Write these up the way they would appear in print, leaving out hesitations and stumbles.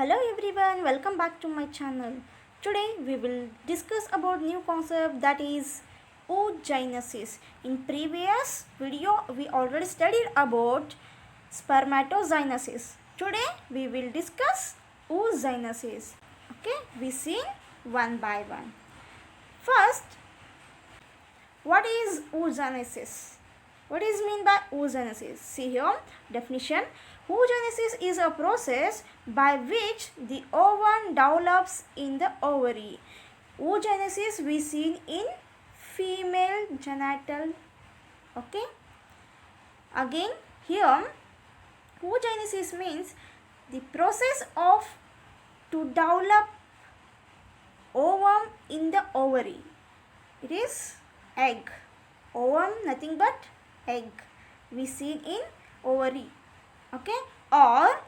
Hello everyone, welcome back to my channel. Today we will discuss about new concept that is oogenesis. In previous video we already studied about spermatogenesis. Today we will discuss oogenesis. Okay, we see one by one. First, what is oogenesis? What is mean by oogenesis? See here, definition. Oogenesis is a process by which the ovum develops in the ovary. Oogenesis we see in female genital. Okay. Again, here, oogenesis means the process of to develop ovum in the ovary. It is egg. Ovum nothing but egg we see in ovary. Okay, or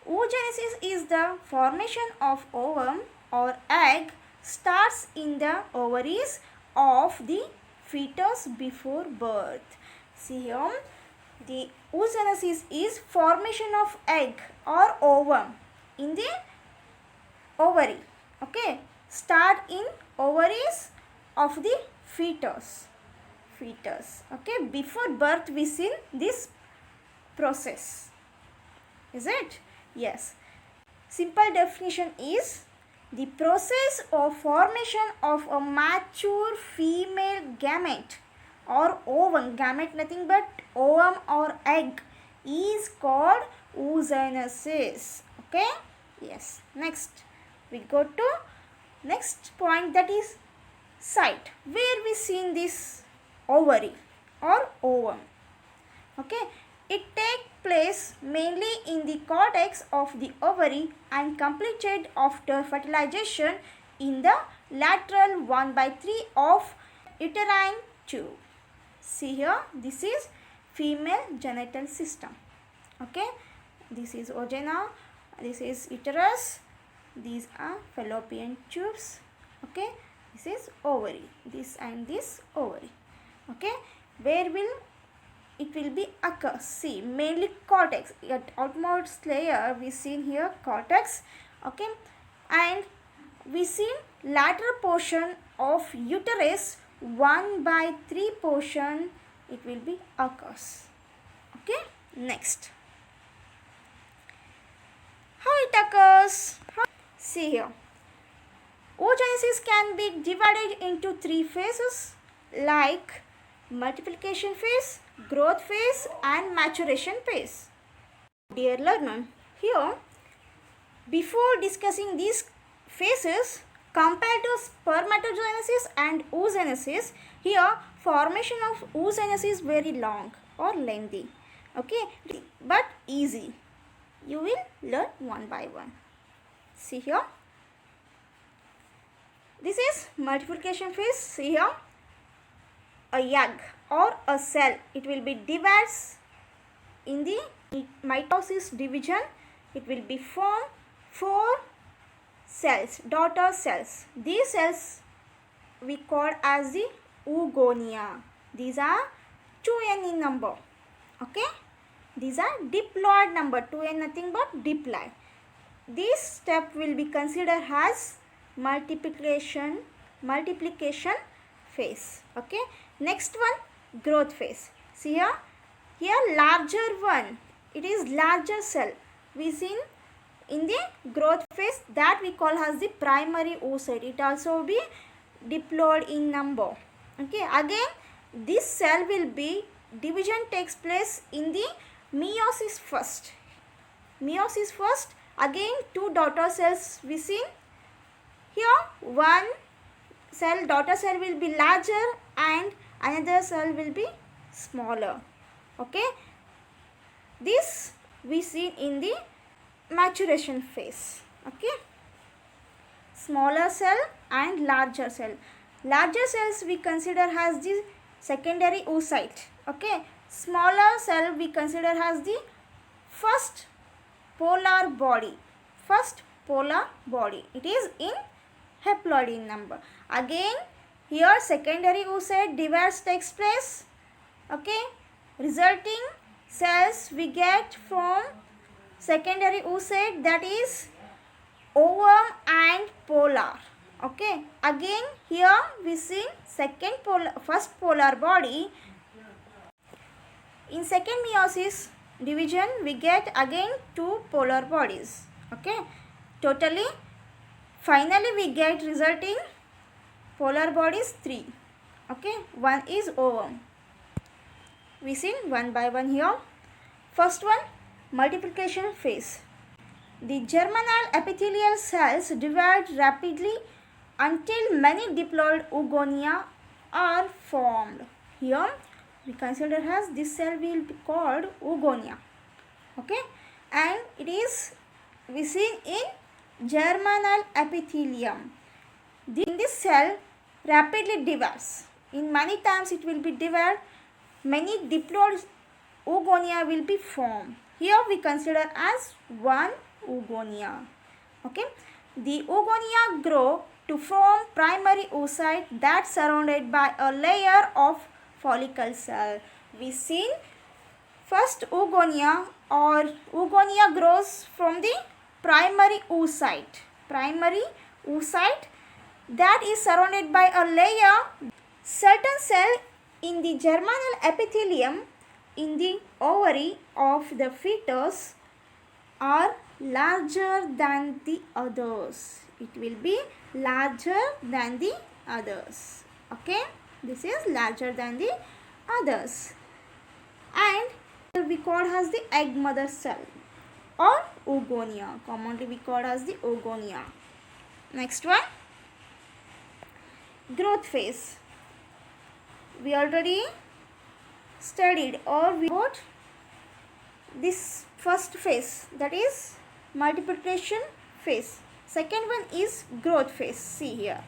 oogenesis is the formation of ovum or egg starts in the ovaries of the fetus before birth. See here, the oogenesis is formation of egg or ovum in the ovary. Okay, start in ovaries of the fetus. Okay, before birth we see this process. Is it? Yes. Simple definition is the process of formation of a mature female gamete or ovum. Gamete nothing but ovum or egg is called oogenesis. Okay? Yes. Next, we go to next point, that is site where we see this ovary or ovum. Okay, it takes place mainly in the cortex of the ovary and completed after fertilization in the lateral 1/3 of uterine tube. See here, this is female genital system. Okay, this is vagina, this is uterus, these are fallopian tubes. Okay, this is ovary, this and this ovary. Okay, where will it will be occur? See, mainly cortex. At outmost layer we see here cortex. Okay, and we see lateral portion of uterus 1/3 portion it will be occurs. Okay, next, how it occurs? See here, oogenesis can be divided into 3 phases like multiplication phase, growth phase and maturation phase. Dear learner, here before discussing these phases, compared to spermatogenesis and oogenesis, here formation of oogenesis is very long or lengthy. Okay, but easy. You will learn one by one. See here, this is multiplication phase. See here, a egg or a cell, it will be divides in the mitosis division. It will be form 4 cells, daughter cells. These cells we call as the oogonia. These are 2n in number. Okay, these are diploid number. 2n nothing but diploid. This step will be considered as multiplication phase. Okay, next one, growth phase. See here larger one, it is larger cell we seen in the growth phase, that we call as the primary oocyte. It also be diploid in number. Okay, again this cell will be division takes place in the meiosis first. Again 2 daughter cells we seen here. One cell, daughter cell will be larger and another cell will be smaller. Okay, this we see in the maturation phase. Okay, smaller cell and larger cell. Larger cells we consider as the secondary oocyte. Okay, smaller cell we consider as the first polar body. It is in haploid in number. Again here secondary oocyte divides takes place. Okay, resulting cells we get from secondary oocyte, that is ovum and polar. Okay, again here we see first polar body. In second meiosis division we get again two polar bodies. Okay, totally finally we get resulting polar bodies 3. Okay, one is ovum. We see one by one here. First one, multiplication phase. The germinal epithelial cells divide rapidly until many diploid oogonia are formed. Here we consider as this cell will be called oogonia. Okay, and it is we see in germinal epithelium. In this cell rapidly divides. In many times it will be divided. Many diploid oogonia will be formed. Here we consider as one oogonia. Okay, the oogonia grow to form primary oocyte that surrounded by a layer of follicle cell. We see first oogonia or oogonia grows from the primary oocyte. Primary oocyte that is surrounded by a layer. Certain cell in the germinal epithelium in the ovary of the fetus are larger than the others. It will be larger than the others. Okay, this is larger than the others, and we call as the egg mother cell or oogonia. Commonly we call as the oogonia. Next one, growth phase. We already studied or we got this first phase, that is multiplication phase. Second one is growth phase. See here,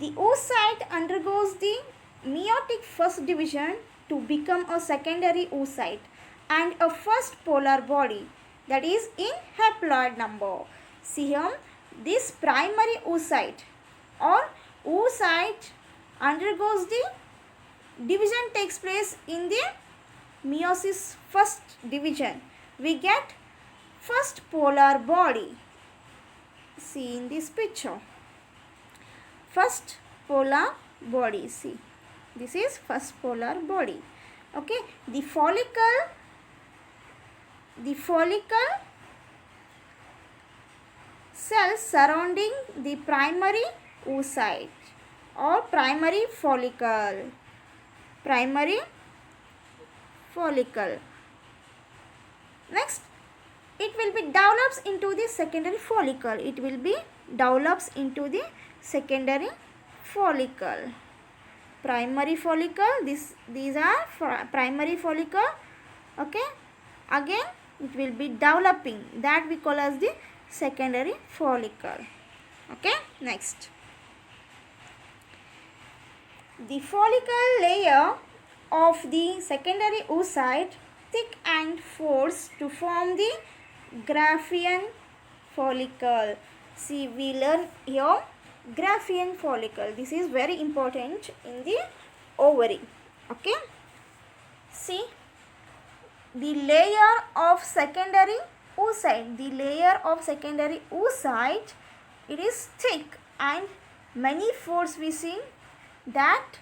the oocyte undergoes the meiotic first division to become a secondary oocyte and a first polar body, that is in haploid number. See here, this primary oocyte or oocyte undergoes the division takes place in the meiosis first division. We get first polar body. See in this picture, first polar body. See, this is first polar body. Okay, the follicle cells surrounding the primary oocyte or primary follicle. Next, it will be develops into the secondary follicle. Primary follicle. These are primary follicle. Okay, again it will be developing, that we call as the secondary follicle. Okay, next, the follicle layer of the secondary oocyte thick and forced to form the Graafian follicle. See, we learn here Graafian follicle. This is very important in the ovary. Okay, see, the layer of secondary oocyte. It is thick and many folds we see. That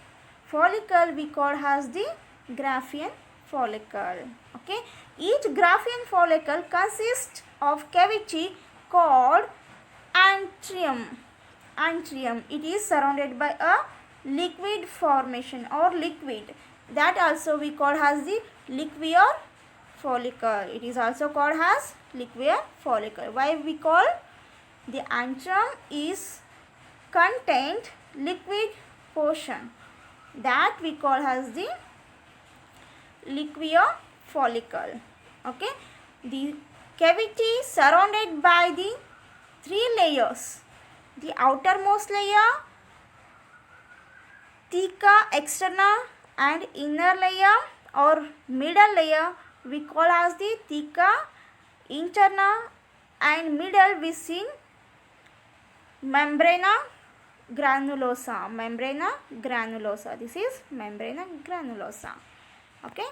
follicle we call as the Graafian follicle. Okay, each Graafian follicle consists of cavity called antrium. It is surrounded by a liquid formation or liquid, that also we call as the liqueur follicle. It is also called as liqueur follicle. Why we call the antrium is contained liquid portion, that we call as the liqueur follicle. Okay, the cavity surrounded by the 3 layers. The outermost layer, theca externa, and inner layer or middle layer we call as the theca interna, and middle we see membrana granulosa. This is membrana granulosa. Okay,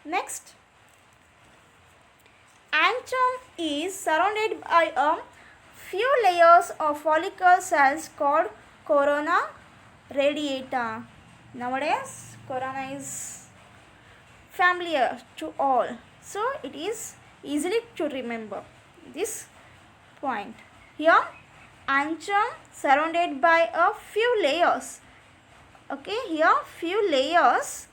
next, antrum is surrounded by a few layers of follicle cells called corona radiata. Nowadays, corona is familiar to all, so it is easily to remember this point. Here, antrum surrounded by a few layers. Okay, here few layers.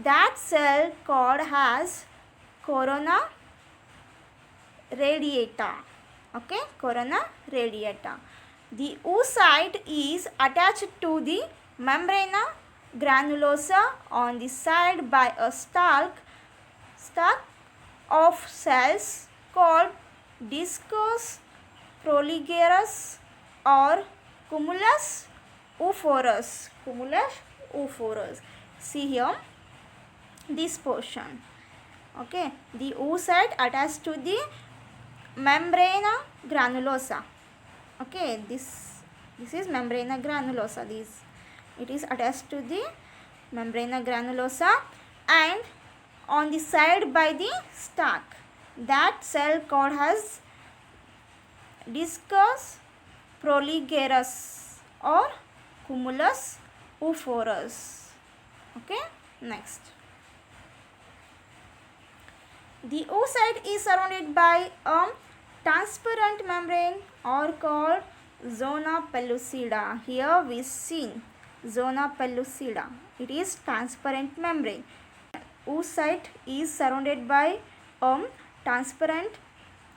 That cell called has corona radiata. Okay, corona radiata. The oocyte is attached to the membrana granulosa on the side by a stalk of cells called discus proligerus or cumulus oophorus. Cumulus oophorus. See here this portion. Okay, the oocyte attached to the membrana granulosa. Okay, this is membrana granulosa. It is attached to the membrana granulosa and on the side by the stalk. That cell called has discus proligerus or cumulus oophorus. Okay, next. The oocyte is surrounded by a transparent membrane or called zona pellucida. Here we see zona pellucida. It is transparent membrane. Oocyte is surrounded by a transparent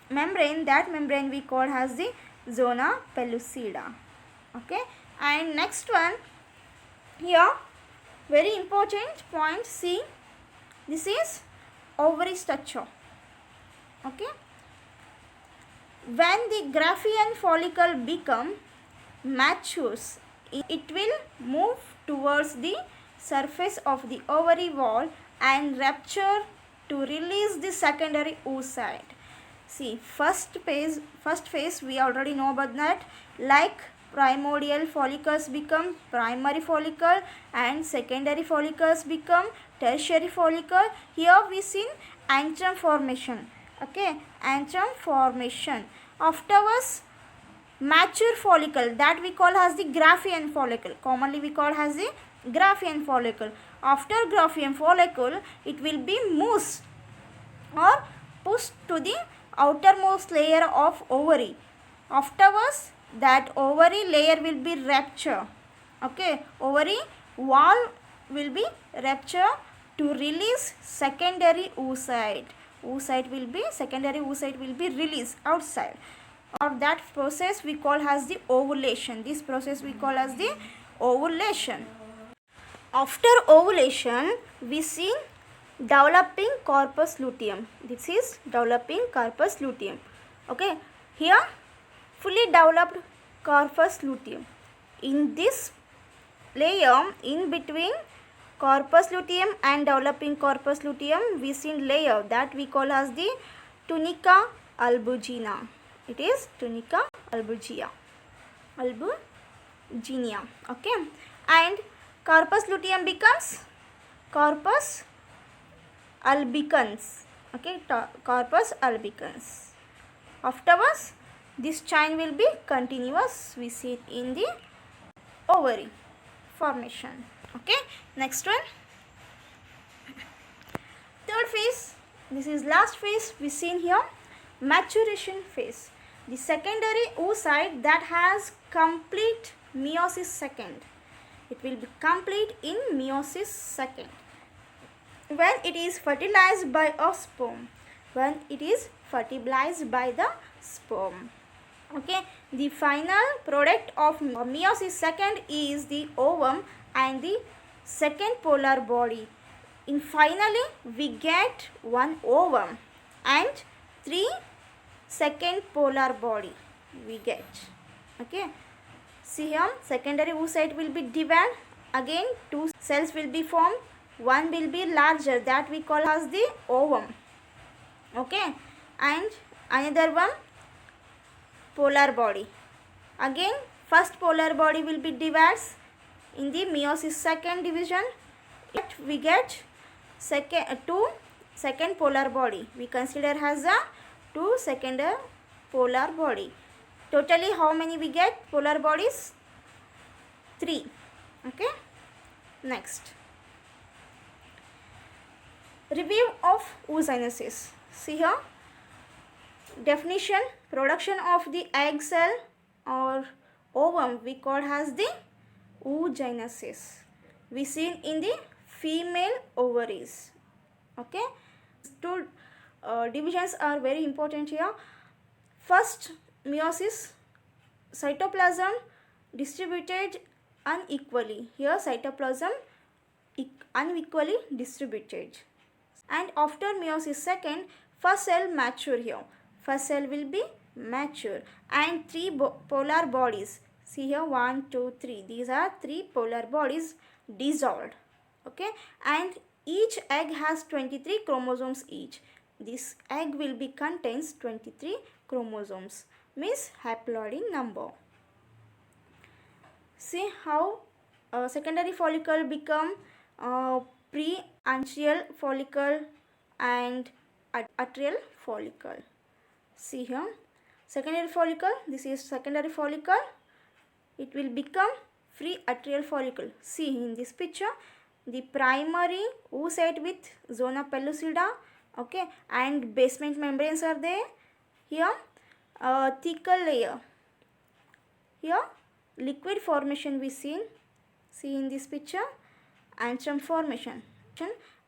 membrane. That membrane we call as the zona pellucida. Okay, and next one here, very important point. See, this is ovary structure. Okay, when the Graafian follicle become matures, it will move towards the surface of the ovary wall and rupture to release the secondary oocyte. See, first phase we already know about that, like primordial follicles become primary follicle and secondary follicles become tertiary follicle. Here we see antrum formation. Okay, antrum formation. Afterwards, mature follicle, that we call as the Graafian follicle. Commonly we call as the Graafian follicle. After Graafian follicle, it will be moose or pushed to the outermost layer of ovary. Afterwards, that ovary layer will be ruptured. Okay, ovary wall will be ruptured to release secondary oocyte. Secondary oocyte will be released outside. Or that process we call as the ovulation. This process we call as the ovulation. After ovulation, we see developing corpus luteum. This is developing corpus luteum. Okay, here fully developed corpus luteum. In this layer, in between corpus luteum and developing corpus luteum, we see layer that we call as the tunica albuginea. It is tunica albuginea. Okay, and corpus luteum becomes corpus albicans. Okay, corpus albicans. Afterwards, this chain will be continuous. We see it in the ovary formation. Okay, next one. Third phase, this is last phase we seen here, maturation phase. The secondary oocyte that has complete meiosis second. It will be complete in meiosis second. When it is fertilized by a sperm. When it is fertilized by the sperm. Okay, the final product of meiosis second is the ovum and the second polar body. In finally, we get one ovum and 3 second polar body we get. Okay, see here, secondary oocyte will be divided. Again, 2 cells will be formed. One will be larger, that we call as the ovum. Okay, and another one polar body. Again, first polar body will be divided in the meiosis second division. We get 2 second polar body. We consider as a 2 second polar body. Totally how many we get polar bodies? 3. Okay. Next. Review of oogenesis. See here. Definition: production of the egg cell or ovum we call as the oogenesis. We seen in the female ovaries. Okay. Two divisions are very important here. First, meiosis, cytoplasm distributed unequally. Here cytoplasm unequally distributed. And after meiosis, second, first cell mature here. First cell will be mature and 3 polar bodies. See here 1, 2, 3. These are 3 polar bodies dissolved. Okay, and each egg has 23 chromosomes each. This egg will be contains 23 chromosomes, means haploid in number. See how secondary follicle become pre-antral follicle and atrial follicle. See here, secondary follicle, this is secondary follicle, it will become free atrial follicle. See in this picture, the primary oocyte with zona pellucida, okay, and basement membranes are there. Here thecal layer, here liquid formation we see in this picture, antrum formation,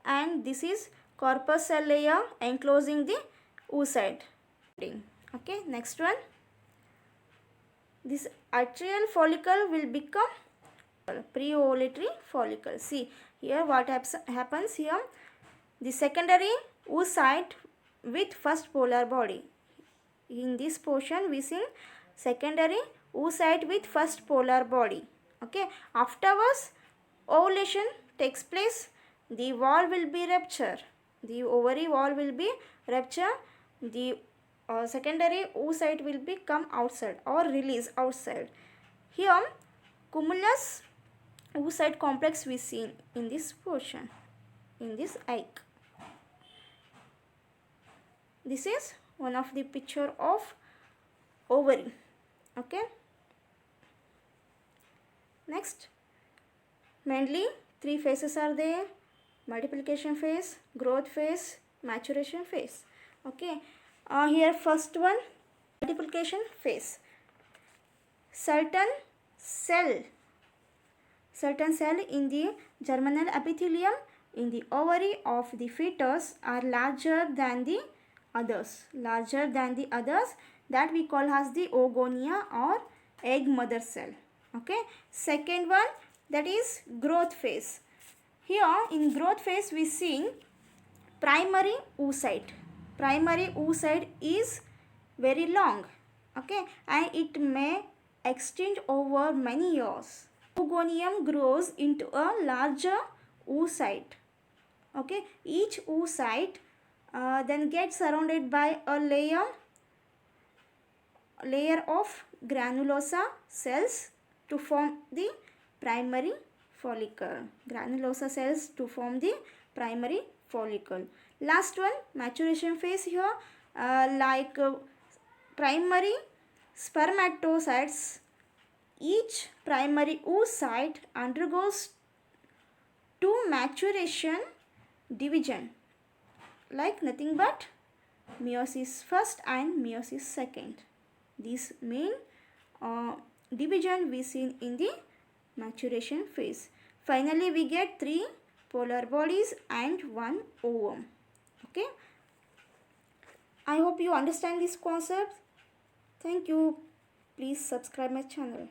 and this is corpus cell layer enclosing the oocyte. Okay, next one, this atrial follicle will become pre-ovulatory follicle. See here what happens here, the secondary oocyte with first polar body. In this portion we see secondary oocyte with first polar body. Okay, afterwards ovulation takes place, the wall will be rupture, the ovary wall will be rupture, the secondary oocyte will be come outside or release outside. Here cumulus oocyte complex we see in this portion, in this egg. This is one of the picture of ovary. Okay, next, mainly 3 phases are there: multiplication phase, growth phase, maturation phase. Okay, here first one, multiplication phase. Certain cell in the germinal epithelium in the ovary of the fetus are larger than the others, that we call as the oogonia or egg mother cell. Okay, second one, that is growth phase. Here in growth phase we see primary oocyte. Primary oocyte is very long, okay, and it may extend over many years. Oogonium grows into a larger oocyte. Okay, each oocyte then gets surrounded by a layer of granulosa cells to form the primary follicle. Granulosa cells to form the primary follicle. Last one, maturation phase. Here primary spermatocytes, each primary oocyte undergoes 2 maturation division, like nothing but meiosis first and meiosis second. This main division we see in the maturation phase. Finally we get 3 polar bodies and 1 ovum. Okay, I hope you understand this concept. Thank you. Please subscribe my channel.